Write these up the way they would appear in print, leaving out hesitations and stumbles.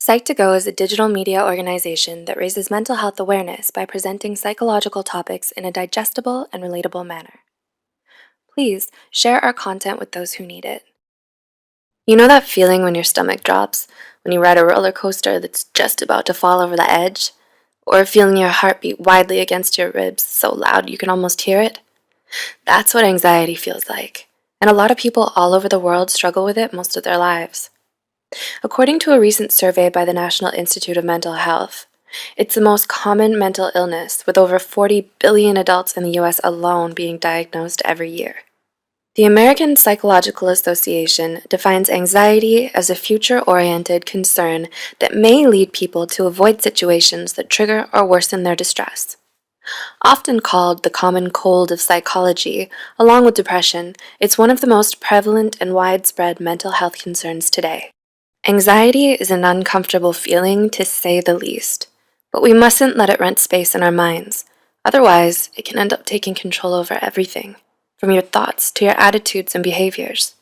Psych2Go is a digital media organization that raises mental health awareness by presenting psychological topics in a digestible and relatable manner. Please share our content with those who need it. You know that feeling when your stomach drops, when you ride a roller coaster that's just about to fall over the edge? Or feeling your heart beat widely against your ribs so loud you can almost hear it? That's what anxiety feels like, and a lot of people all over the world struggle with it most of their lives. According to a recent survey by the National Institute of Mental Health, it's the most common mental illness, with over 40 billion adults in the US alone being diagnosed every year. The American Psychological Association defines anxiety as a future-oriented concern that may lead people to avoid situations that trigger or worsen their distress. Often called the common cold of psychology, along with depression, it's one of the most prevalent and widespread mental health concerns today. Anxiety is an uncomfortable feeling, to say the least, but we mustn't let it rent space in our minds. Otherwise, it can end up taking control over everything, from your thoughts to your attitudes and behaviors.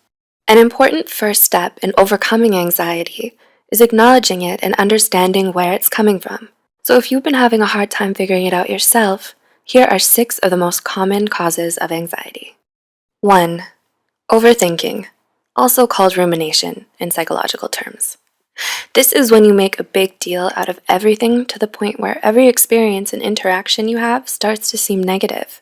An important first step in overcoming anxiety is acknowledging it and understanding where it's coming from. So if you've been having a hard time figuring it out yourself, here are 6 of the most common causes of anxiety. 1. Overthinking, also called rumination in psychological terms. This is when you make a big deal out of everything to the point where every experience and interaction you have starts to seem negative.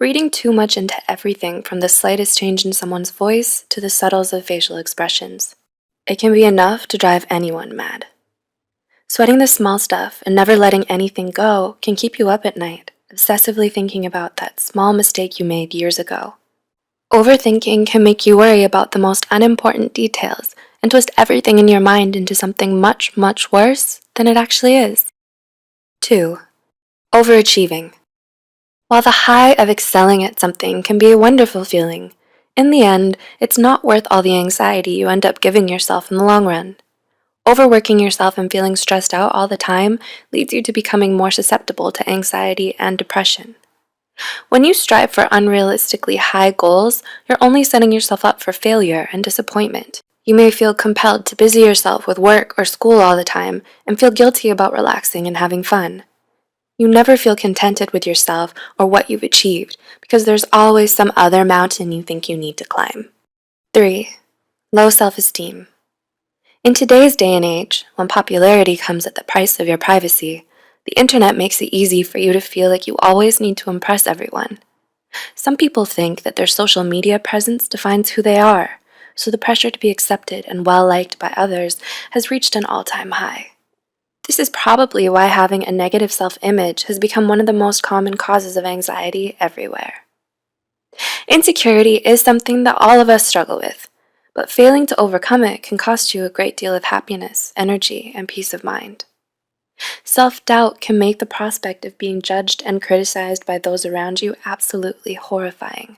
Reading too much into everything, from the slightest change in someone's voice to the subtles of facial expressions. It can be enough to drive anyone mad. Sweating the small stuff and never letting anything go can keep you up at night, obsessively thinking about that small mistake you made years ago. Overthinking can make you worry about the most unimportant details and twist everything in your mind into something much, much worse than it actually is. 2. Overachieving. While the high of excelling at something can be a wonderful feeling, in the end, it's not worth all the anxiety you end up giving yourself in the long run. Overworking yourself and feeling stressed out all the time leads you to becoming more susceptible to anxiety and depression. When you strive for unrealistically high goals, you're only setting yourself up for failure and disappointment. You may feel compelled to busy yourself with work or school all the time and feel guilty about relaxing and having fun. You never feel contented with yourself or what you've achieved because there's always some other mountain you think you need to climb. 3. Low self-esteem. In today's day and age, when popularity comes at the price of your privacy, the internet makes it easy for you to feel like you always need to impress everyone. Some people think that their social media presence defines who they are, so the pressure to be accepted and well-liked by others has reached an all-time high. This is probably why having a negative self-image has become one of the most common causes of anxiety everywhere. Insecurity is something that all of us struggle with, but failing to overcome it can cost you a great deal of happiness, energy, and peace of mind. Self-doubt can make the prospect of being judged and criticized by those around you absolutely horrifying.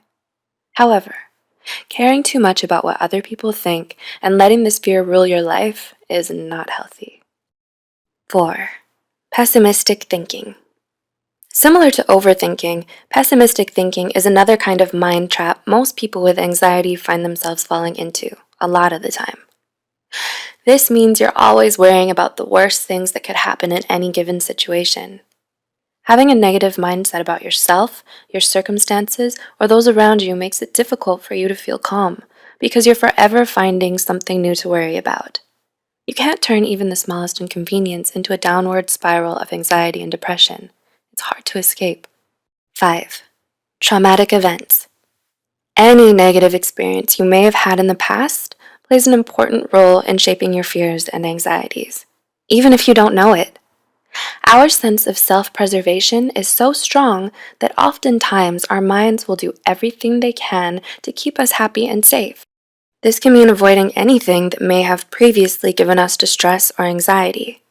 However, caring too much about what other people think and letting this fear rule your life is not healthy. 4. Pessimistic thinking. Similar to overthinking, pessimistic thinking is another kind of mind trap most people with anxiety find themselves falling into, a lot of the time. This means you're always worrying about the worst things that could happen in any given situation. Having a negative mindset about yourself, your circumstances, or those around you makes it difficult for you to feel calm, because you're forever finding something new to worry about. You can't turn even the smallest inconvenience into a downward spiral of anxiety and depression. It's hard to escape. 5. Traumatic events. Any negative experience you may have had in the past plays an important role in shaping your fears and anxieties, even if you don't know it. Our sense of self-preservation is so strong that oftentimes our minds will do everything they can to keep us happy and safe. This can mean avoiding anything that may have previously given us distress or anxiety.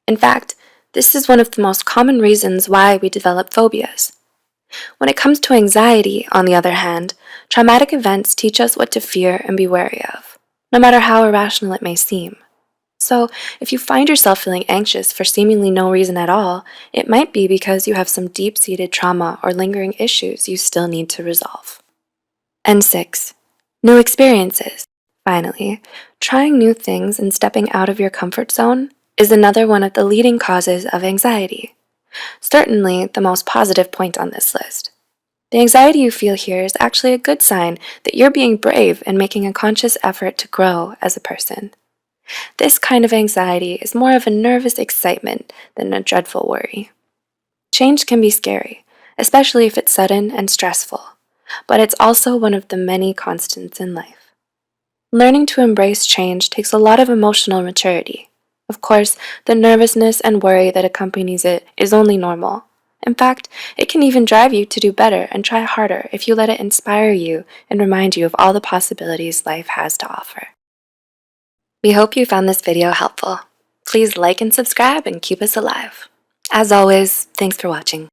In fact, this is one of the most common reasons why we develop phobias. When it comes to anxiety, on the other hand, traumatic events teach us what to fear and be wary of, no matter how irrational it may seem. So, if you find yourself feeling anxious for seemingly no reason at all, it might be because you have some deep-seated trauma or lingering issues you still need to resolve. And 6. New experiences. Finally, trying new things and stepping out of your comfort zone is another one of the leading causes of anxiety. Certainly the most positive point on this list. The anxiety you feel here is actually a good sign that you're being brave and making a conscious effort to grow as a person. This kind of anxiety is more of a nervous excitement than a dreadful worry. Change can be scary, especially if it's sudden and stressful, but it's also one of the many constants in life. Learning to embrace change takes a lot of emotional maturity. Of course, the nervousness and worry that accompanies it is only normal. In fact, it can even drive you to do better and try harder if you let it inspire you and remind you of all the possibilities life has to offer. We hope you found this video helpful. Please like and subscribe and keep us alive. As always, thanks for watching.